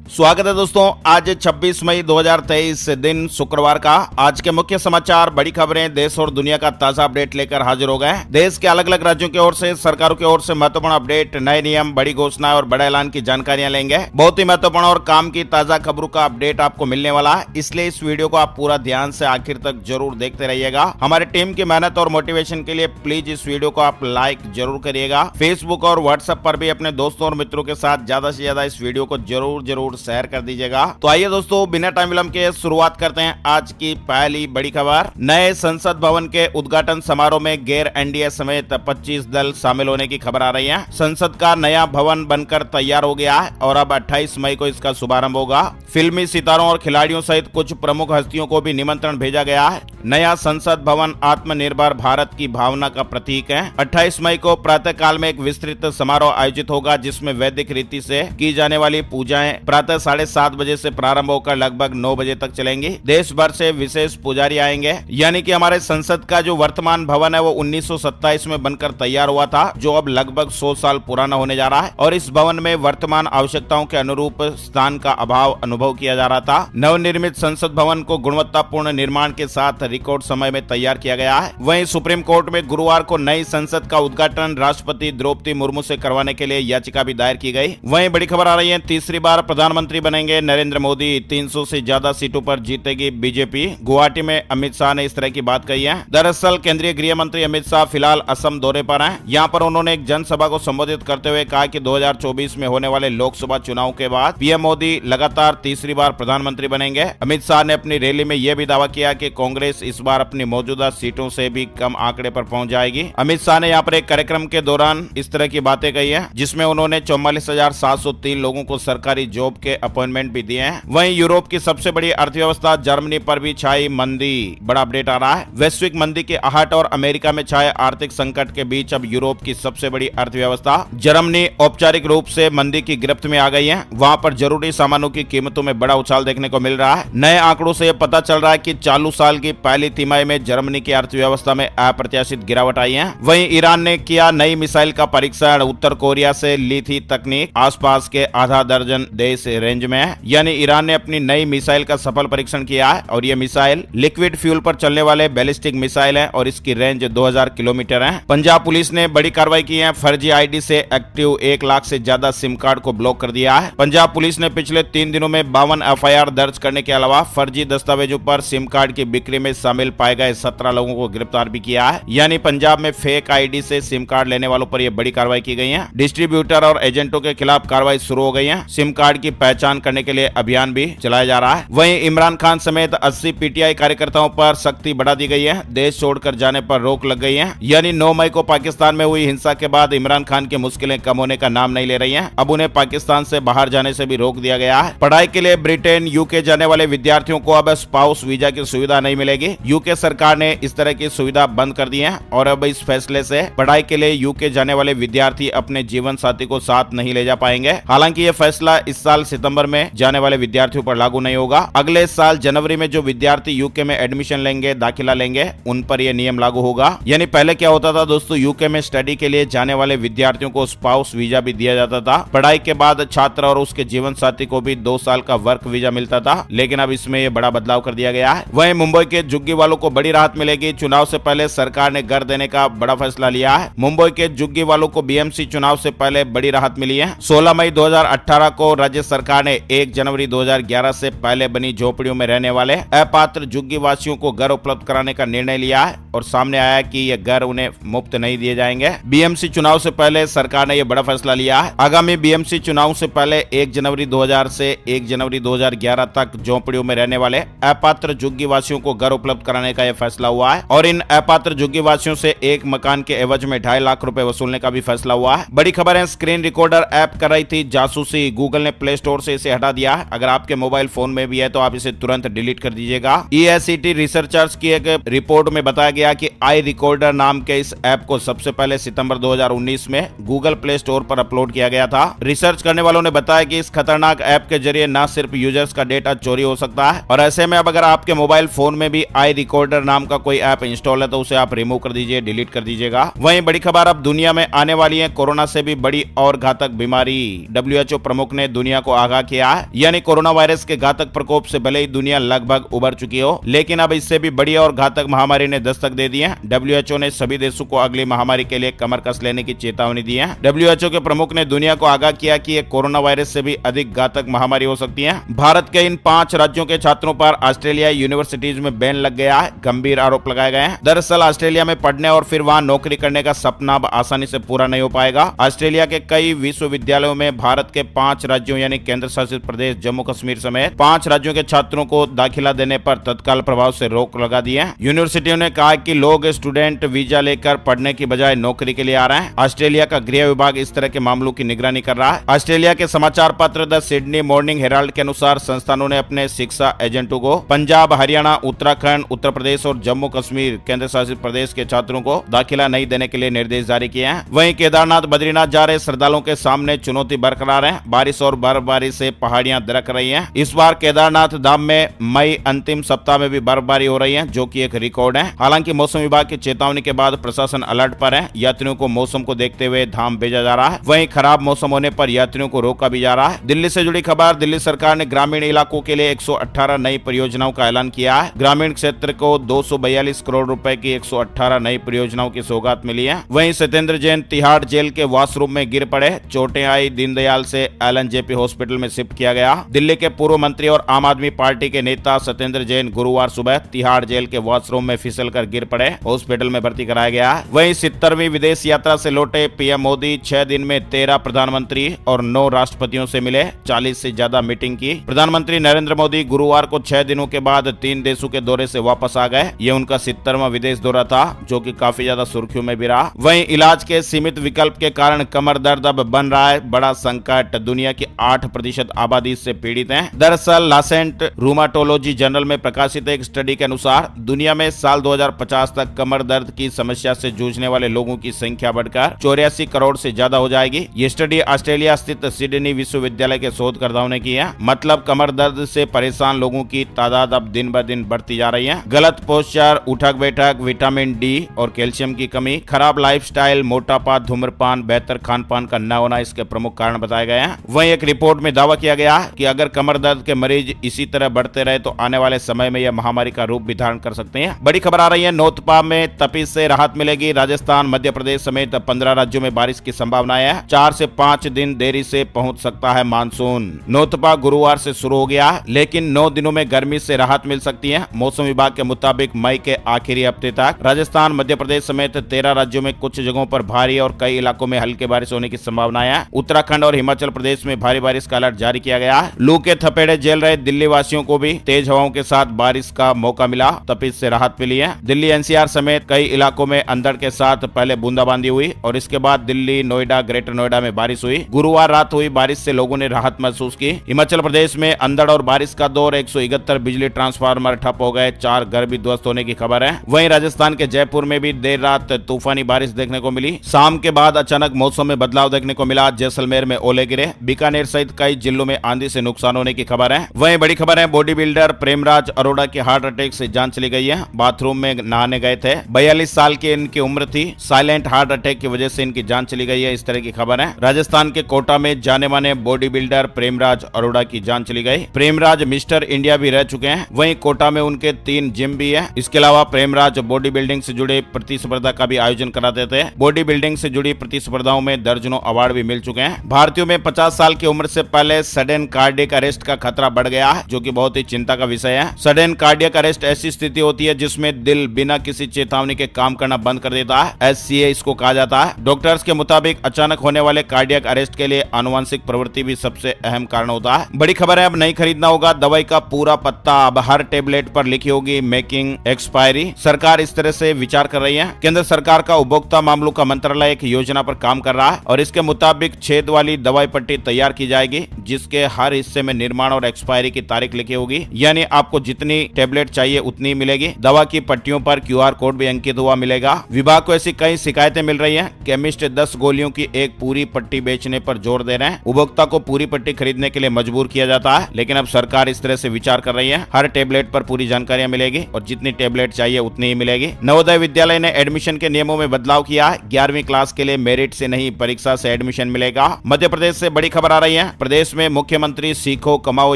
स्वागत है दोस्तों। आज 26 मई 2023 दिन शुक्रवार का। आज के मुख्य समाचार, बड़ी खबरें, देश और दुनिया का ताजा अपडेट लेकर हाजिर हो गए। देश के अलग अलग राज्यों की ओर से, सरकारों की ओर से महत्वपूर्ण अपडेट, नए नियम, बड़ी घोषणाएं और बड़े ऐलान की जानकारियां लेंगे। बहुत ही महत्वपूर्ण और काम की ताजा खबरों का अपडेट आपको मिलने वाला है, इसलिए इस वीडियो को आप पूरा ध्यान से आखिर तक जरूर देखते रहिएगा। हमारी टीम की मेहनत और मोटिवेशन के लिए प्लीज इस वीडियो को आप लाइक जरूर करिएगा। फेसबुक और व्हाट्सएप पर भी अपने दोस्तों और मित्रों के साथ ज्यादा से ज्यादा इस वीडियो को जरूर शेयर कर दीजिएगा। तो आइए दोस्तों, बिना टाइम विलंब के शुरुआत करते हैं आज की पहली बड़ी खबर। नए संसद भवन के उद्घाटन समारोह में गैर एनडीए समेत 25 दल शामिल होने की खबर आ रही है। संसद का नया भवन बनकर तैयार हो गया है और अब 28 मई को इसका शुभारंभ होगा। फिल्मी सितारों और खिलाड़ियों सहित कुछ प्रमुख हस्तियों को भी निमंत्रण भेजा गया है। नया संसद भवन आत्मनिर्भर भारत की भावना का प्रतीक है। 28 मई को प्रातः काल में एक विस्तृत समारोह आयोजित होगा, जिसमें वैदिक रीति से की जाने वाली पूजाएं प्रातः 7:30 बजे से प्रारंभ होकर लगभग 9 बजे तक चलेंगी। देश भर से विशेष पुजारी आएंगे। यानी कि हमारे संसद का जो वर्तमान भवन है वो 1927 में बनकर तैयार हुआ था, जो अब लगभग 100 साल पुराना होने जा रहा है और इस भवन में वर्तमान आवश्यकताओं के अनुरूप स्थान का अभाव अनुभव किया जा रहा था। नवनिर्मित संसद भवन को गुणवत्तापूर्ण निर्माण के साथ रिकॉर्ड समय में तैयार किया गया है। वहीं सुप्रीम कोर्ट में गुरुवार को नई संसद का उद्घाटन राष्ट्रपति द्रौपदी मुर्मू से करवाने के लिए याचिका भी दायर की गई। वहीं बड़ी खबर आ रही है, तीसरी बार प्रधानमंत्री बनेंगे नरेंद्र मोदी, 300 से ज्यादा सीटों पर जीतेगी बीजेपी। गुवाहाटी में अमित शाह ने इस तरह की बात कही है। दरअसल केंद्रीय गृह मंत्री अमित शाह फिलहाल असम दौरे पर हैं। यहाँ पर उन्होंने एक जनसभा को संबोधित करते हुए कहा कि 2024 में होने वाले लोकसभा चुनाव के बाद पीएम मोदी लगातार तीसरी बार प्रधानमंत्री बनेंगे। अमित शाह ने अपनी रैली में यह भी दावा किया कि कांग्रेस इस बार अपनी मौजूदा सीटों से भी कम आंकड़े पर पहुंच जाएगी। अमित शाह ने यहाँ पर एक कार्यक्रम के दौरान इस तरह की बातें कही है, जिसमें उन्होंने 44,703 लोगों को सरकारी जॉब के अपॉइंटमेंट भी दिए हैं। वहीं यूरोप की सबसे बड़ी अर्थव्यवस्था जर्मनी पर भी छाई मंदी। बड़ा अपडेट आ रहा है। वैश्विक मंदी के आहट और अमेरिका में छाए आर्थिक संकट के बीच अब यूरोप की सबसे बड़ी अर्थव्यवस्था जर्मनी औपचारिक रूप से मंदी की गिरफ्त में आ गई है। वहां पर जरूरी सामानों की कीमतों में बड़ा उछाल देखने को मिल रहा है। नए आंकड़ों से यह पता चल रहा है कि चालू साल की पहली तिमाही में जर्मनी की अर्थव्यवस्था में अप्रत्याशित गिरावट आई है। वहीं ईरान ने किया नई मिसाइल का परीक्षण। उत्तर कोरिया से ली थी तकनीक। आसपास के आधा दर्जन देश रेंज में है। यानी ईरान ने अपनी नई मिसाइल का सफल परीक्षण किया है और ये मिसाइल लिक्विड फ्यूल पर चलने वाले बैलिस्टिक मिसाइल है और इसकी रेंज 2000 किलोमीटर है। पंजाब पुलिस ने बड़ी कार्रवाई की है। फर्जी आईडी से एक्टिव 1 लाख से ज्यादा सिम कार्ड को ब्लॉक कर दिया है। पंजाब पुलिस ने पिछले 3 दिनों में 52 एफआईआर दर्ज करने के अलावा फर्जी दस्तावेजों पर सिम कार्ड की बिक्री में शामिल पाए गए 17 लोगों को गिरफ्तार भी किया है। यानी पंजाब में फेक आईडी से सिम कार्ड लेने वालों पर यह बड़ी कार्रवाई की गई है। डिस्ट्रीब्यूटर और एजेंटों के खिलाफ कार्रवाई शुरू हो गई है। सिम कार्ड की पहचान करने के लिए अभियान भी चलाया जा रहा है। वहीं इमरान खान समेत 80 पीटीआई कार्यकर्ताओं पर सख्ती बढ़ा दी गई है। देश छोड़कर जाने पर रोक लग गई है। यानी 9 मई को पाकिस्तान में हुई हिंसा के बाद इमरान खान की मुश्किलें कम होने का नाम नहीं ले रही हैं। अब उन्हें पाकिस्तान से बाहर जाने से भी रोक दिया गया है। पढ़ाई के लिए ब्रिटेन, यूके जाने वाले विद्यार्थियों को अब स्पाउस वीजा की सुविधा नहीं मिलेगी। यूके सरकार ने इस तरह की सुविधा बंद कर दी है और अब इस फैसले से पढ़ाई के लिए यूके जाने वाले विद्यार्थी अपने जीवन साथी को साथ नहीं ले जा पाएंगे। हालांकि यह फैसला इस साल सितंबर में जाने वाले विद्यार्थियों पर लागू नहीं होगा। अगले साल जनवरी में जो विद्यार्थी यूके में एडमिशन लेंगे, दाखिला लेंगे, उन पर यह नियम लागू होगा। यानी पहले क्या होता था दोस्तों, यूके में स्टडी के लिए जाने वाले विद्यार्थियों को स्पाउस वीजा भी दिया जाता था। पढ़ाई के बाद छात्र और उसके जीवन साथी को भी 2 साल का वर्क वीजा मिलता था, लेकिन अब इसमें यह बड़ा बदलाव कर दिया गया है। वहीं मुंबई के झुग्गी वालों को बड़ी राहत मिलेगी। चुनाव से पहले सरकार ने घर देने का बड़ा फैसला लिया है। मुंबई के झुग्गी वालों को बीएमसी चुनाव से पहले बड़ी राहत मिली है। 16 मई 2018 को राज्य सरकार ने 1 जनवरी 2011 से पहले बनी झोपड़ियों में रहने वाले अपात्र झुग्गी वासियों को घर उपलब्ध कराने का निर्णय लिया है और सामने आया कि ये घर उन्हें मुफ्त नहीं दिए जाएंगे। बीएमसी चुनाव से पहले सरकार ने यह बड़ा फैसला लिया है। आगामी बीएमसी चुनाव से पहले 1 जनवरी 2000 से 1 जनवरी 2011 तक झोपड़ियों में रहने वाले अपात्र झुग्गी वासियों को घर उपलब्ध कराने का यह फैसला हुआ है और इन अपात्र झुग्गी वासियों से एक मकान के एवज में 2.5 लाख रुपए वसूलने का भी फैसला हुआ है। बड़ी खबर है, स्क्रीन रिकॉर्डर ऐप कर रही थी जासूसी। गूगल ने प्ले स्टोर से इसे हटा दिया है। अगर आपके मोबाइल फोन में भी है तो आप इसे तुरंत डिलीट कर दीजिएगा। ESET रिसर्चर्स की एक रिपोर्ट में बताया गया कि आई रिकॉर्डर नाम के इस ऐप को सबसे पहले सितंबर 2019 में गूगल प्ले स्टोर पर अपलोड किया गया था। रिसर्च करने वालों ने बताया कि इस खतरनाक ऐप के जरिए न सिर्फ यूजर्स का डेटा चोरी हो सकता है और ऐसे में अब अगर आपके मोबाइल फोन में भी आई रिकॉर्डर नाम का कोई ऐप इंस्टॉल है तो उसे आप रिमूव कर दीजिए, डिलीट कर दीजिएगा। वहीं बड़ी खबर अब दुनिया में आने वाली है कोरोना से भी बड़ी और घातक बीमारी। WHO प्रमुख ने दुनिया को आगाह किया है, यानी कोरोना वायरस के घातक प्रकोप से भले ही दुनिया लगभग उबर चुकी हो, लेकिन अब इससे भी बड़ी और घातक महामारी ने दस्तक दे दी है। WHO ने सभी देशों को अगली महामारी के लिए कमर कस लेने की चेतावनी दी है। WHO के प्रमुख ने दुनिया को आगाह किया कि एक कोरोना वायरस से भी अधिक घातक महामारी हो सकती है। भारत के इन 5 राज्यों के छात्रों पर ऑस्ट्रेलिया यूनिवर्सिटीज में बैन लग गया है, गंभीर आरोप लगाए गए हैं। दरअसल ऑस्ट्रेलिया में पढ़ने और फिर वहां नौकरी करने का सपना अब आसानी से पूरा नहीं हो पाएगा। ऑस्ट्रेलिया के कई विश्वविद्यालयों में भारत के 5 राज्यों यानी केंद्र शासित प्रदेश जम्मू कश्मीर समेत 5 राज्यों के छात्रों को दाखिला देने पर तत्काल प्रभाव से रोक लगा दी है। यूनिवर्सिटियों ने कहा कि लोग स्टूडेंट वीजा लेकर पढ़ने की बजाय नौकरी के लिए आ रहे हैं। ऑस्ट्रेलिया का गृह विभाग इस तरह के मामलों की निगरानी कर रहा है। ऑस्ट्रेलिया के समाचार पत्र द सिडनी मॉर्निंग हेराल्ड के अनुसार संस्थानों ने अपने शिक्षा एजेंटों को पंजाब, हरियाणा, उत्तराखंड, उत्तर प्रदेश और जम्मू कश्मीर केंद्र शासित प्रदेश के छात्रों को दाखिला नहीं देने के लिए निर्देश जारी किए हैं। वहीं केदारनाथ, बद्रीनाथ जा रहे श्रद्धालुओं के सामने चुनौती बरकरार है। बारिश और बर्फबारी से पहाड़ियां दरक रही हैं। इस बार केदारनाथ धाम में मई अंतिम सप्ताह में भी बर्फबारी हो रही है, जो कि एक रिकॉर्ड है। हालांकि मौसम विभाग की चेतावनी के बाद प्रशासन अलर्ट पर है। यात्रियों को मौसम को देखते हुए धाम भेजा जा रहा है। वहीं खराब मौसम होने पर यात्रियों को रोका भी जा रहा है। दिल्ली से जुड़ी खबर, दिल्ली सरकार ने ग्रामीण इलाकों के लिए 118 नई परियोजनाओं का ऐलान किया है। ग्रामीण क्षेत्र को 242 करोड़ रुपए की 118 नई परियोजनाओं की सौगात मिली है। वहीं सत्येंद्र जैन तिहाड़ जेल के वॉशरूम में गिर पड़े, चोटें आई, दीनदयाल से LNJP हॉस्पिटल में शिफ्ट किया गया। दिल्ली के पूर्व मंत्री और आम आदमी पार्टी के नेता सत्येंद्र जैन गुरुवार सुबह तिहाड़ जेल के वॉशरूम में फिसलकर गिर पड़े, हॉस्पिटल में भर्ती कराया गया। वहीं 70वीं विदेश यात्रा से लौटे पीएम मोदी 6 दिन में 13 प्रधानमंत्री और 9 राष्ट्रपतियों से मिले, 40 से ज्यादा मीटिंग की। प्रधानमंत्री नरेंद्र मोदी गुरुवार को 6 दिनों के बाद 3 देशों के दौरे से वापस आ गए। ये उनका 70वां विदेश दौरा था, जो कि काफी ज्यादा सुर्खियों में भी रहा। वहीं इलाज के सीमित विकल्प के कारण कमर दर्द अब बन रहा है बड़ा संकट। दुनिया की 8% आबादी इससे पीड़ित है। दरअसल लासेंट रूमाटोलॉजी जर्नल में प्रकाशित एक स्टडी के अनुसार दुनिया में साल 2050 तक कमर दर्द की समस्या से जूझने वाले लोगों की संख्या बढ़कर 84 करोड़ से ज्यादा हो जाएगी। ये स्टडी ऑस्ट्रेलिया स्थित सिडनी विश्वविद्यालय के शोधकर्ताओं ने की है। मतलब कमर दर्द से परेशान लोगों की तादाद अब दिन ब दिन बढ़ती जा रही है। गलत पोस्चर, उठक बैठक, विटामिन डी और कैल्शियम की कमी, खराब लाइफस्टाइल, मोटापा, धूम्रपान, बेहतर खान पान का न होना इसके प्रमुख कारण बताए गए हैं। वहीं एक रिपोर्ट में दावा किया गया कि अगर कमर दर्द के मरीज इसी तरह बढ़ते रहे तो आने वाले समय में यह महामारी का रूप भी धारण कर सकते हैं। बड़ी खबर आ रही है, नौतपा में तपिश से राहत मिलेगी। राजस्थान, मध्य प्रदेश समेत 15 राज्यों में बारिश की संभावना है। 4 से 5 दिन देरी से पहुंच सकता है मानसून। नौतपा गुरुवार से शुरू हो गया, लेकिन 9 दिनों में गर्मी से राहत मिल सकती है। मौसम विभाग के मुताबिक मई के आखिरी हफ्ते तक राजस्थान, मध्य प्रदेश समेत 13 राज्यों में कुछ जगहों पर भारी और कई इलाकों में हल्की बारिश होने की संभावना है। उत्तराखंड और हिमाचल प्रदेश में भारी बारिश का अलर्ट जारी किया गया। लू के थपेड़े झेल रहे दिल्ली वासियों को भी तेज हवाओं के साथ बारिश का मौका मिला, तपिश से राहत मिली है। दिल्ली NCR समेत कई इलाकों में अंधड़ के साथ पहले बूंदाबांदी हुई और इसके बाद दिल्ली, नोएडा, ग्रेटर नोएडा में बारिश हुई। गुरुवार रात हुई बारिश से लोगों ने राहत महसूस की। हिमाचल प्रदेश में अंधड़ और बारिश का दौर, 171 बिजली ट्रांसफार्मर ठप हो गए, 4 घर भी ध्वस्त होने की खबर है। वहीं राजस्थान के जयपुर में भी देर रात तूफानी बारिश देखने को मिली। शाम के बाद अचानक मौसम में बदलाव देखने को मिला। जैसलमेर में ओले गिरे, बीकानेर सहित कई जिलों में आंधी से नुकसान होने की खबर है। वहीं बड़ी खबर है, बॉडी बिल्डर प्रेमराज अरोड़ा की हार्ट अटैक से जान चली गई है। बाथरूम में नहाने गए थे, 42 साल की इनकी उम्र थी। साइलेंट हार्ट अटैक की वजह से इनकी जान चली गई है, इस तरह की खबर है। राजस्थान के कोटा में जाने माने बॉडी बिल्डर प्रेमराज अरोड़ा की जान चली गई। प्रेमराज मिस्टर इंडिया भी रह चुके हैं। वहीं कोटा में उनके 3 जिम भी है। इसके अलावा प्रेमराज बॉडी बिल्डिंग से जुड़े प्रतिस्पर्धा का भी आयोजन कराते थे। बॉडी बिल्डिंग से जुड़ी प्रतिस्पर्धाओं में दर्जनों अवार्ड भी मिल चुके हैं। भारतीयों में 50 साल की उम्र से पहले सडन कार्डियक अरेस्ट का खतरा बढ़ गया है, जो कि बहुत ही चिंता का विषय है। सडन कार्डियक अरेस्ट ऐसी स्थिति होती है जिसमें दिल बिना किसी चेतावनी के काम करना बंद कर देता है। SCA इसको कहा जाता है। डॉक्टर्स के मुताबिक अचानक होने वाले कार्डियक अरेस्ट के लिए आनुवंशिक प्रवृत्ति भी सबसे अहम कारण होता है। बड़ी खबर है, अब नहीं खरीदना होगा दवाई का पूरा पत्ता, अब हर टेबलेट पर लिखी होगी मेकिंग एक्सपायरी। सरकार इस तरह से विचार कर रही है। केंद्र सरकार का उपभोक्ता मामलों का मंत्रालय एक योजना पर काम कर रहा है और इसके मुताबिक छेद वाली दवाई पट्टी तैयार की जाएगी, जिसके हर हिस्से में निर्माण और एक्सपायरी की तारीख लिखी होगी। यानी आपको जितनी टेबलेट चाहिए उतनी मिलेगी। दवा की पट्टियों पर QR कोड भी अंकित हुआ मिलेगा। विभाग को ऐसी कई शिकायतें मिल रही हैं। केमिस्ट 10 गोलियों की एक पूरी पट्टी बेचने पर जोर दे रहे हैं। उपभोक्ता को पूरी पट्टी खरीदने के लिए मजबूर किया जाता है, लेकिन अब सरकार इस तरह से विचार कर रही है। हर टेबलेट पर पूरी जानकारी दवाइयां मिलेगी और जितनी टेबलेट चाहिए उतनी ही मिलेगी। नवोदय विद्यालय ने एडमिशन के नियमों में बदलाव किया है। 11वीं क्लास के लिए मेरिट से नहीं, परीक्षा से एडमिशन मिलेगा। मध्य प्रदेश से बड़ी खबर आ रही है। प्रदेश में मुख्यमंत्री सीखो कमाओ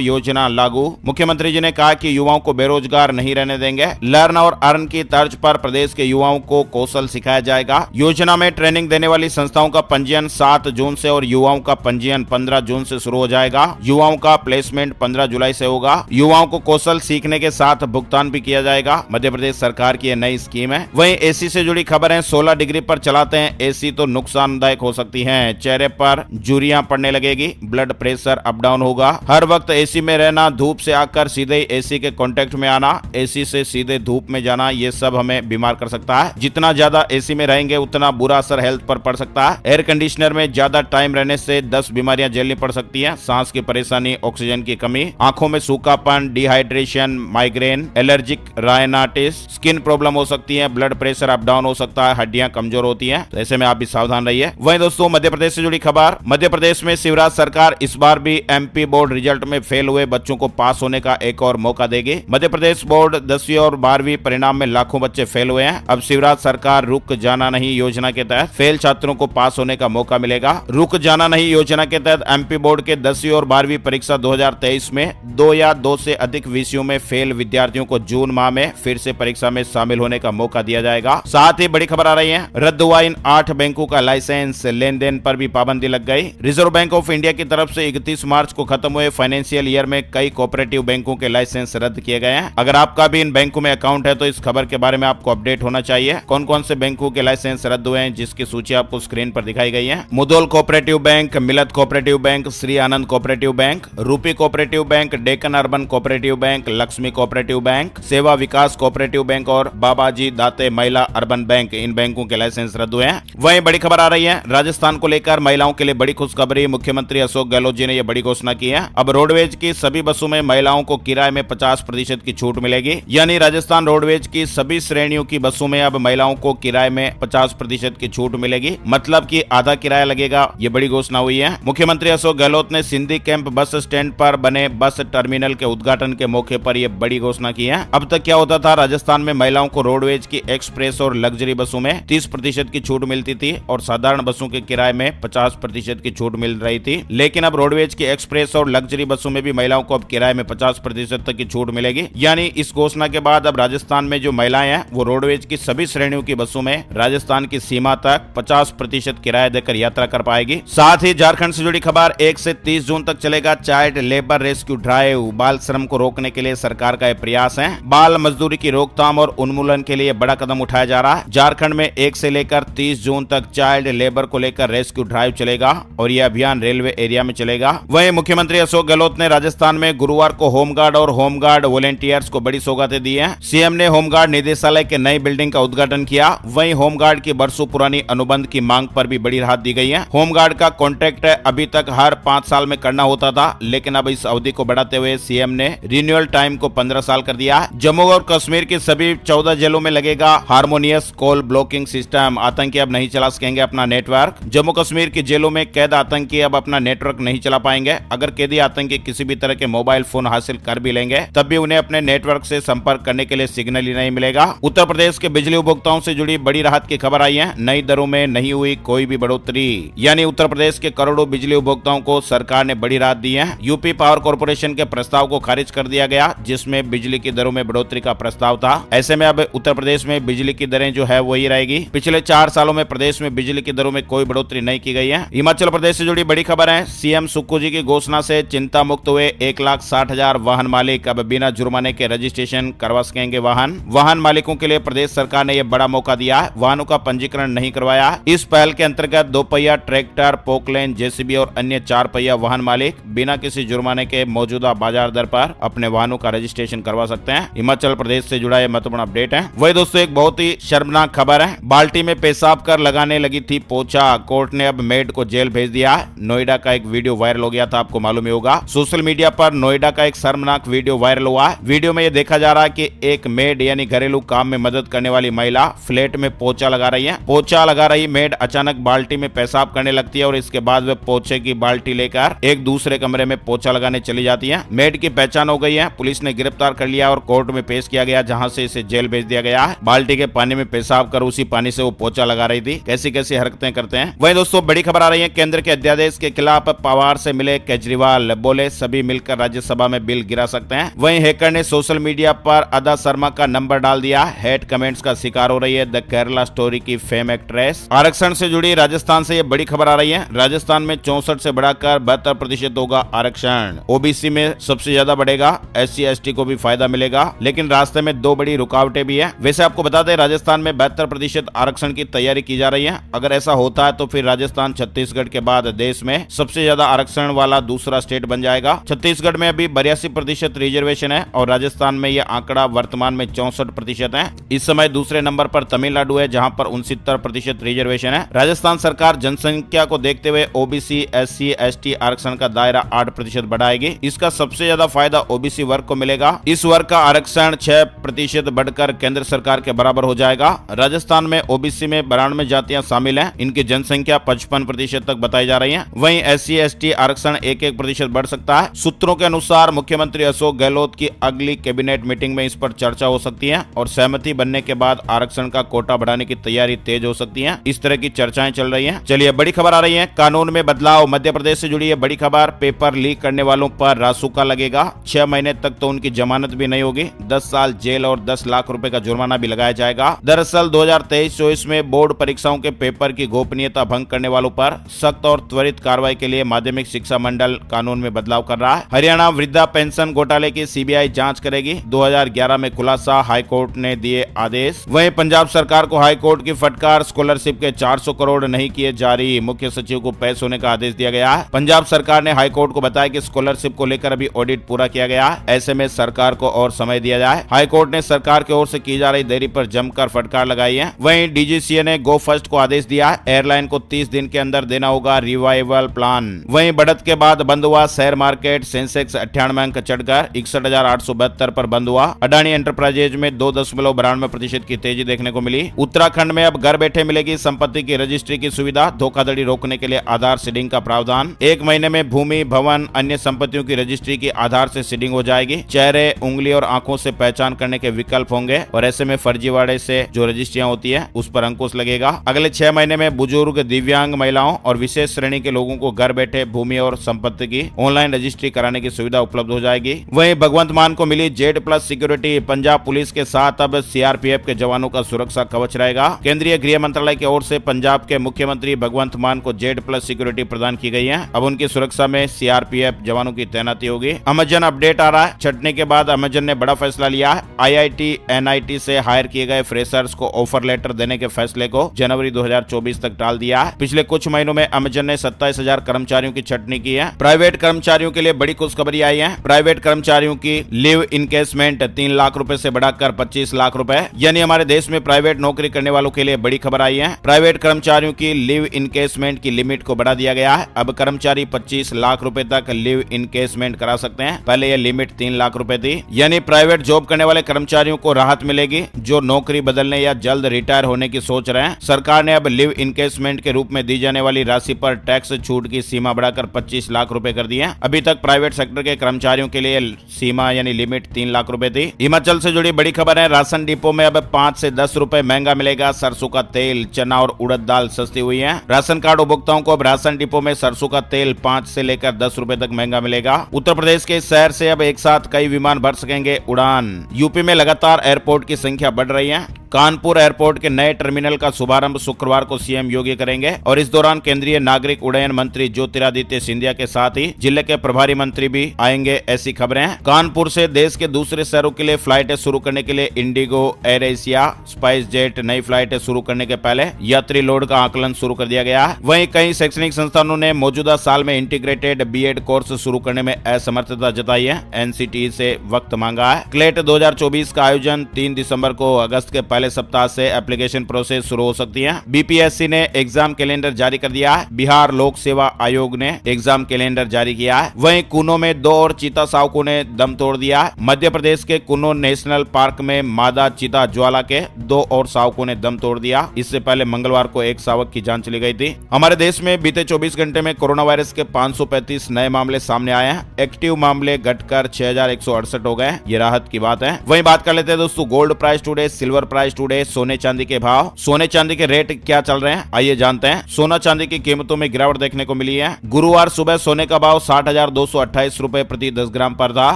योजना लागू। मुख्यमंत्री जी ने कहा कि युवाओं को बेरोजगार नहीं रहने देंगे। लर्न और अर्न की तर्ज पर प्रदेश के युवाओं को कौशल सिखाया जाएगा। योजना में ट्रेनिंग देने वाली संस्थाओं का पंजीयन 7 जून से और युवाओं का पंजीयन 15 जून से शुरू हो जाएगा। युवाओं का प्लेसमेंट 15 जुलाई से होगा। युवाओं को कौशल सीखने के साथ भुगतान भी किया जाएगा। मध्य प्रदेश सरकार की यह नई स्कीम है। वहीं एसी से जुड़ी खबर है। 16 डिग्री पर चलाते हैं एसी तो नुकसानदायक हो सकती है। चेहरे पर झुर्रियां पड़ने लगेगी, ब्लड प्रेशर अप डाउन होगा। हर वक्त एसी में रहना, धूप से आकर सीधे एसी के कांटेक्ट में आना, एसी से सीधे धूप में जाना, ये सब हमें बीमार कर सकता है। जितना ज्यादा एसी में रहेंगे उतना बुरा असर हेल्थ पर पड़ सकता है। एयर कंडीशनर में ज्यादा टाइम रहने से 10 बीमारियां झेलनी पड़ सकती है। सांस की परेशानी, ऑक्सीजन की कमी, आंखों में सूखापन, dehydration, migraine, allergic rhinitis, skin problem हो सकती है, ब्लड प्रेशर अप डाउन हो सकता है, हड्डियां कमजोर होती हैं। तो ऐसे में आप भी सावधान रहिए। वहीं दोस्तों मध्य प्रदेश से जुड़ी खबर। मध्य प्रदेश में शिवराज सरकार इस बार भी एमपी बोर्ड रिजल्ट में फेल हुए बच्चों को पास होने का एक और मौका देगी। मध्य प्रदेश बोर्ड 10वीं और 12वीं परिणाम में लाखों बच्चे फेल हुए हैं। अब शिवराज सरकार रुक जाना नहीं योजना के तहत फेल छात्रों को पास होने का मौका मिलेगा। रुक जाना नहीं योजना के तहत एमपी बोर्ड के 10वीं और 12वीं परीक्षा 2023 में 2 या 2 से अधिक विषयों में फेल विद्यार्थियों को जून माह में फिर से परीक्षा में शामिल होने का मौका दिया जाएगा। साथ ही बड़ी खबर आ रही है। रद्द हुआ इन 8 बैंकों का लाइसेंस, लेन देन पर भी पाबंदी लग गई। रिजर्व बैंक ऑफ इंडिया की तरफ से 31 मार्च को खत्म हुए फाइनेंशियल ईयर में कई कोऑपरेटिव बैंकों के लाइसेंस रद्द किए गए हैं। अगर आपका भी इन बैंकों में अकाउंट है तो इस खबर के बारे में आपको अपडेट होना चाहिए। कौन कौन से बैंकों के लाइसेंस रद्द हुए हैं जिसकी सूची आपको स्क्रीन पर दिखाई गई है। मुदोल कोऑपरेटिव बैंक, मिलत cooperative bank, Shri Anand cooperative bank, रूपी cooperative bank, Deccan urban cooperative bank, Lakshmi cooperative bank, सेवा विकास कोऑपरेटिव बैंक और बाबाजी दाते महिला अर्बन बैंक, इन बैंकों के लाइसेंस रद्द हुए हैं। वहीं बड़ी खबर आ रही है। राजस्थान को लेकर महिलाओं के लिए बड़ी खुशखबरी। मुख्यमंत्री अशोक गहलोत जी ने यह बड़ी घोषणा की है। अब रोडवेज की सभी बसों में महिलाओं को किराए में 50% की छूट मिलेगी। यानी राजस्थान रोडवेज की सभी श्रेणियों की बसों में अब महिलाओं को किराए में 50% की छूट मिलेगी। मतलब कि आधा किराया लगेगा। ये बड़ी घोषणा हुई है। मुख्यमंत्री अशोक गहलोत ने सिंधी कैंप बस स्टैंड पर बने बस टर्मिनल के उद्घाटन के मौके पर यह बड़ी घोषणा की है। अब तक क्या होता था, राजस्थान में महिलाओं को रोडवेज की एक्सप्रेस और लग्जरी बसों में 30% की छूट मिलती थी और साधारण बसों के किराए में 50% की छूट मिल रही थी। लेकिन अब रोडवेज की एक्सप्रेस और लग्जरी बसों में भी महिलाओं को अब किराए में 50% तक की छूट मिलेगी। यानी इस घोषणा के बाद अब राजस्थान में जो महिलाएं हैं वो रोडवेज की सभी श्रेणियों की बसों में राजस्थान की सीमा तक 50% किराया देकर यात्रा कर पाएगी। साथ ही झारखंड से जुड़ी खबर। 1 से 30 जून तक चलेगा चाइल्ड लेबर रेस्क्यू ड्राइव। बाल श्रम को रोकने के लिए सरकार का प्रयास है। बाल मजदूरी की रोकथाम और उन्मूलन के लिए बड़ा कदम उठाया जा रहा है। झारखंड में 1 से लेकर 30 जून तक चाइल्ड लेबर को लेकर रेस्क्यू ड्राइव चलेगा और यह अभियान रेलवे एरिया में चलेगा। वहीं मुख्यमंत्री अशोक गहलोत ने राजस्थान में गुरुवार को होमगार्ड और होमगार्ड वॉलेंटियर्स को बड़ी सौगातें दी हैं। सीएम ने होमगार्ड निदेशालय के नई बिल्डिंग का उद्घाटन किया। वहीं होमगार्ड की बरसों पुरानी अनुबंध की मांग पर भी बड़ी राहत दी गई है। होमगार्ड का कॉन्ट्रैक्ट अभी तक हर 5 साल में करना होता था, लेकिन अब इस अवधि को बढ़ाते हुए सीएम ने रिन्यूअल टाइम को 15 साल कर दिया है। जम्मू और कश्मीर की सभी 14 जेलों में लगेगा हार्मोनियस कॉल ब्लॉकिंग सिस्टम। आतंकी अब नहीं चला सकेंगे अपना नेटवर्क। जम्मू कश्मीर की जेलों में कैद आतंकी अब अपना नेटवर्क नहीं चला पाएंगे। अगर कैदी आतंकी किसी भी तरह के मोबाइल फोन हासिल कर भी लेंगे तब भी उन्हें अपने नेटवर्क से संपर्क करने के लिए सिग्नल ही नहीं मिलेगा। उत्तर प्रदेश के बिजली उपभोक्ताओं से जुड़ी बड़ी राहत की खबर आई है। नई दरों में नहीं हुई कोई भी बढ़ोतरी। यानी उत्तर प्रदेश के करोड़ों बिजली उपभोक्ताओं को सरकार ने बड़ी राहत दी है। यूपी पावर कॉर्पोरेशन के प्रस्ताव को खारिज कर दिया गया जिसमें बिजली की दरों में बढ़ोतरी का प्रस्ताव था। ऐसे में अब उत्तर प्रदेश में बिजली की दरें जो है वही रहेगी। पिछले 4 सालों में प्रदेश में बिजली की दरों में कोई बढ़ोतरी नहीं की गई है। हिमाचल प्रदेश से जुड़ी बड़ी खबर है। सीएम सुक्खू जी की घोषणा से चिंता मुक्त हुए 1,60,000 वाहन मालिक अब बिना जुर्माने के रजिस्ट्रेशन करवा सकेंगे वाहन मालिकों के लिए प्रदेश सरकार ने यह बड़ा मौका दिया है। वाहनों का पंजीकरण नहीं करवाया। इस पहल के अंतर्गत 2 पहिया ट्रैक्टर, पोकलेन, जेसीबी और अन्य 4 पहिया वाहन मालिक बिना किसी जुर्माने के मौजूदा बाजार दर पर अपने वाहनों का रजिस्ट्रेशन करवा सकते हैं। हिमाचल प्रदेश से जुड़ा यह महत्वपूर्ण अपडेट है। वही दोस्तों एक बहुत ही शर्मनाक खबर है। बाल्टी में पेशाब कर लगाने लगी थी पोछा। कोर्ट ने अब मेड को जेल भेज दिया। नोएडा का एक वीडियो वायरल हो गया था, आपको मालूम ही होगा। सोशल मीडिया पर नोएडा का एक शर्मनाक वीडियो वायरल हुआ है। वीडियो में यह देखा जा रहा है कि एक मेड यानी घरेलू काम में मदद करने वाली महिला फ्लैट में पोछा लगा रही है। पोछा लगा रही मेड अचानक बाल्टी में पेशाब करने लगती है और इसके बाद वह पोछे की बाल्टी लेकर एक दूसरे कमरे में पोछा लगाने चली जाती है। मेड की पहचान हो गई है। पुलिस ने गिरफ्तार कर लिया और और कोर्ट में पेश किया गया, जहां से इसे जेल भेज दिया गया है। बाल्टी के पानी में पेशाब कर उसी पानी से वो पोछा लगा रही थी। कैसी कैसी हरकतें करते हैं। वहीं दोस्तों बड़ी खबर आ रही है, केंद्र के अध्यादेश के खिलाफ पवार से मिले केजरीवाल, बोले सभी मिलकर राज्यसभा में बिल गिरा सकते हैं। वहीं हैकर ने सोशल मीडिया पर अदा शर्मा का नंबर डाल दिया। हेट कमेंट्स का शिकार हो रही है द केरला स्टोरी की फेम एक्ट्रेस। आरक्षण से जुड़ी राजस्थान से ये बड़ी खबर आ रही है। राजस्थान में 64 से बढ़ाकर 72% होगा आरक्षण। ओबीसी में सबसे ज्यादा बढ़ेगा, SC ST को भी फायदा मिलेगा, लेकिन रास्ते में दो बड़ी रुकावटें भी है। वैसे आपको बता दें, राजस्थान में 72% आरक्षण की तैयारी की जा रही है। अगर ऐसा होता है तो फिर राजस्थान छत्तीसगढ़ के बाद देश में सबसे ज्यादा आरक्षण वाला दूसरा स्टेट बन जाएगा। छत्तीसगढ़ में अभी 82% रिजर्वेशन है और राजस्थान में यह आंकड़ा वर्तमान में 64% है। इस समय दूसरे नंबर पर तमिलनाडु है, जहां पर 69% रिजर्वेशन है। राजस्थान सरकार जनसंख्या को देखते हुए ओबीसी SC ST आरक्षण का दायरा 8% बढ़ाएगी। इसका सबसे ज्यादा फायदा ओबीसी वर्ग को मिलेगा। इस वर्ग का आरक्षण 6% बढ़कर केंद्र सरकार के बराबर हो जाएगा। राजस्थान में ओबीसी में 92 जातियां शामिल हैं। इनकी जनसंख्या 55% तक बताई जा रही है। वहीं SC ST आरक्षण 1% बढ़ सकता है। सूत्रों के अनुसार मुख्यमंत्री अशोक गहलोत की अगली कैबिनेट मीटिंग में इस पर चर्चा हो सकती है और सहमति बनने के बाद आरक्षण का कोटा बढ़ाने की तैयारी तेज हो सकती है। इस तरह की चर्चाएं चल रही हैं। चलिए बड़ी खबर आ रही है, कानून में बदलाव। मध्य प्रदेश से जुड़ी है बड़ी खबर। पेपर लीक करने वालों पर रासुका लगेगा। 6 महीने तक तो उनकी जमानत भी नहीं होगी। 10 साल जेल और 10 लाख रुपए का जुर्माना भी लगाया जाएगा। दरअसल 2023-24 में बोर्ड परीक्षाओं के पेपर की गोपनीयता भंग करने वालों पर सख्त और त्वरित कार्रवाई के लिए माध्यमिक शिक्षा मंडल कानून में बदलाव कर रहा है। हरियाणा वृद्धा पेंशन घोटाले की CBI जांच करेगी। 2011 में खुलासा, हाईकोर्ट ने दिए आदेश। वहीं पंजाब सरकार को हाईकोर्ट की फटकार, स्कॉलरशिप के 400 करोड़ नहीं किए जारी। मुख्य सचिव को पेश होने का आदेश दिया गया है। पंजाब सरकार ने हाईकोर्ट को बताया कि स्कॉलरशिप को लेकर अभी ऑडिट पूरा किया गया है, ऐसे में सरकार को और समय दिया जाए। हाईकोर्ट ने सरकार की ओर से की जा रही देरी पर जमकर फटकार लगाई है। वहीं DGCA ने गो फर्स्ट को आदेश दिया है। एयरलाइन को 30 दिन के अंदर देना होगा रिवाइवल प्लान। वहीं बढ़त के बाद बंद हुआ शेयर मार्केट। सेंसेक्स 98 अंक चढ़कर 61,872 पर बंद हुआ। अडानी एंटरप्राइजेज में 2.92% की तेजी देखने को मिली। उत्तराखंड में अब घर बैठे मिलेगी संपत्ति की रजिस्ट्री की सुविधा। धोखाधड़ी रोकने के लिए आधार सीडिंग का प्रावधान। 1 महीने में भूमि, भवन, अन्य संपत्तियों की रजिस्ट्री की आधार से सीडिंग हो जाएगी। चेहरे, उंगली और आंखों से पहचान करने के विकल्प होंगे और ऐसे में फर्जीवाड़े से जो रजिस्ट्रियां होती है उस पर अंकुश लगेगा। अगले 6 महीने में बुजुर्ग, दिव्यांग महिलाओं और विशेष श्रेणी के लोगों को घर बैठे भूमि और संपत्ति की ऑनलाइन रजिस्ट्री कराने की सुविधा उपलब्ध हो जाएगी। वहीं भगवंत मान को मिली Z+ सिक्योरिटी। पंजाब पुलिस के साथ अब CRPF के जवानों का सुरक्षा कवच रहेगा। केंद्रीय गृह मंत्रालय की ओर से पंजाब के मुख्यमंत्री भगवंत मान को Z+ सिक्योरिटी प्रदान की गई है। अब उनकी सुरक्षा में CRPF जवानों की तैनाती होगी। अमेजन अपडेट आ रहा है। छटने के बाद अमेजन ने बड़ा फैसला लिया है। IIT NIT से हायर किए गए फ्रेशर्स को ऑफर लेटर देने के फैसले को जनवरी 2024 तक टाल दिया है। पिछले कुछ महीनों में अमेजन ने 27,000 कर्मचारियों की छटनी की है। प्राइवेट कर्मचारियों के लिए बड़ी खुशखबरी आई है। प्राइवेट कर्मचारियों की लीव इनकेसमेंट 3 लाख रुपए से बढ़ाकर 25 लाख रुपए, यानी हमारे देश में प्राइवेट नौकरी करने वालों के लिए बड़ी खबर आई है। प्राइवेट कर्मचारियों की लीव इनकेसमेंट की लिमिट को बढ़ा दिया गया है। अब कर्मचारी 25 लाख रुपए तक लीव इनकेसमेंट करा सकते हैं। पहले यह लिमिट 3 लाख रुपए थी। यानी प्राइवेट जॉब करने वाले कर्मचारियों को राहत मिलेगी जो नौकरी बदलने या जल्द रिटायर होने की सोच रहे हैं। सरकार ने अब लीव इनकेसमेंट के रूप में दी जाने वाली राशि पर टैक्स छूट की सीमा बढ़ाकर 25 लाख रुपए कर दी है। अभी तक प्राइवेट सेक्टर के कर्मचारियों के लिए सीमा यानी लिमिट 3 लाख रुपए थी। हिमाचल से जुड़ी बड़ी खबर है। राशन डिपो में अब 5 से 10 रुपए महंगा मिलेगा सरसों का तेल, चना और उड़द दाल सस्ती हुई है। राशन कार्ड उपभोक्ताओं को अब राशन डिपो में सरसों का तेल 5 से लेकर 10 रुपए तक महंगा मिलेगा। उत्तर प्रदेश के शहर से अब एक साथ कई विमान भर सकेंगे उड़ान। यूपी में लगातार एयरपोर्ट की संख्या बढ़ रही है। कानपुर एयरपोर्ट के नए टर्मिनल का शुभारंभ शुक्रवार को CM योगी करेंगे और इस दौरान केंद्रीय नागरिक उड्डयन मंत्री ज्योतिरादित्य सिंधिया के साथ ही जिले के प्रभारी मंत्री भी आएंगे, ऐसी खबरें हैं। कानपुर से देश के दूसरे शहरों के लिए फ्लाइटें शुरू करने के लिए Indigo, air Asia, spice jet नई फ्लाइटें शुरू करने के पहले यात्री लोड का आकलन शुरू कर दिया गया है। वहीं कई शैक्षणिक संस्थानों ने मौजूदा साल में इंटीग्रेटेड B.Ed कोर्स शुरू करने में असमर्थता जताई है। NCTE से वक्त मांगा है। क्लेट 2024 का आयोजन 3 दिसंबर को अगस्त के पहले सप्ताह से एप्लीकेशन प्रोसेस शुरू हो सकती है। बीपीएससी ने एग्जाम कैलेंडर जारी कर दिया है। बिहार लोक सेवा आयोग ने एग्जाम कैलेंडर जारी किया है। वहीं कुनो में 2 और चीता शावकों ने दम तोड़ दिया है। मध्य प्रदेश के कुनो नेशनल पार्क में मादा चीता ज्वाला के 2 और शावकों ने दम तोड़ दिया। इससे पहले मंगलवार को एक शावक की जान चली गई थी। हमारे देश में बीते 24 घंटे में कोरोना वायरस के 535 नए मामले सामने आए हैं। एक्टिव मामले घटकर 6168 हो गए। ये राहत की बात है। वहीं बात कर लेते हैं दोस्तों gold price today, silver price today, सोने चांदी के भाव। सोने चांदी के रेट क्या चल रहे हैं आइए जानते हैं। सोना चांदी की कीमतों में गिरावट देखने को मिली है। गुरुवार सुबह सोने का भाव 60,228 रुपए प्रति 10 ग्राम पर था।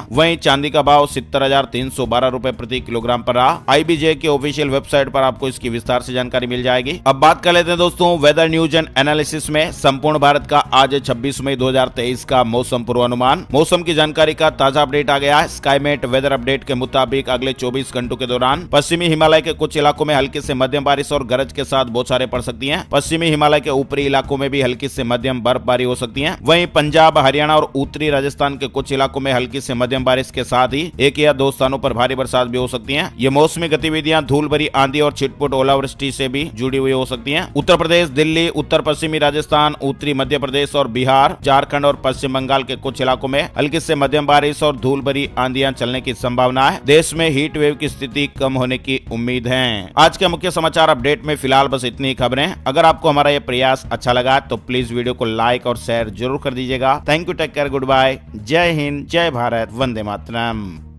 वहीं चांदी का भाव 70,312 रुपए प्रति किलोग्राम पर रहा। आईबीजे की ऑफिशियल वेबसाइट पर आपको इसकी विस्तार से जानकारी मिल जाएगी। अब बात कर लेते हैं दोस्तों वेदर न्यूज एंड एनालिसिस में संपूर्ण भारत का आज 26 मई 2023 का मौसम पूर्वानुमान। मौसम की जानकारी का ताजा अपडेट आ गया है। स्काईमेट वेदर अपडेट के मुताबिक अगले 24 घंटों के दौरान पश्चिमी हिमालय के कुछ इलाकों में हल्की से मध्यम बारिश और गरज के साथ बौछारें पड़ सकती हैं। पश्चिमी हिमालय के ऊपरी इलाकों में भी हल्की से मध्यम बर्फबारी हो सकती है। वहीं पंजाब, हरियाणा और उत्तरी राजस्थान के कुछ इलाकों में हल्की से मध्यम बारिश के साथ ही 1 या 2 स्थानों पर भारी बरसात भी हो सकती है। ये मौसमी गतिविधियां धूल भरी आंधी और छिटपुट ओलावृष्टि से भी जुड़ी हुई हो सकती है। उत्तर प्रदेश, दिल्ली, उत्तर पश्चिमी राजस्थान, उत्तरी मध्य प्रदेश और बिहार, झारखंड और पश्चिम बंगाल के कुछ इलाकों में हल्की से मध्यम बारिश और धूल भरी आंधियां चलने की संभावना है। देश में हीट वेव की स्थिति कम होने की उम्मीद है। आज के मुख्य समाचार अपडेट में फिलहाल बस इतनी खबरें। अगर आपको हमारा ये प्रयास अच्छा लगा तो प्लीज वीडियो को लाइक और शेयर जरूर कर दीजिएगा। Thank you, take care, goodbye, जय हिंद, जय भारत, वंदे मातरम।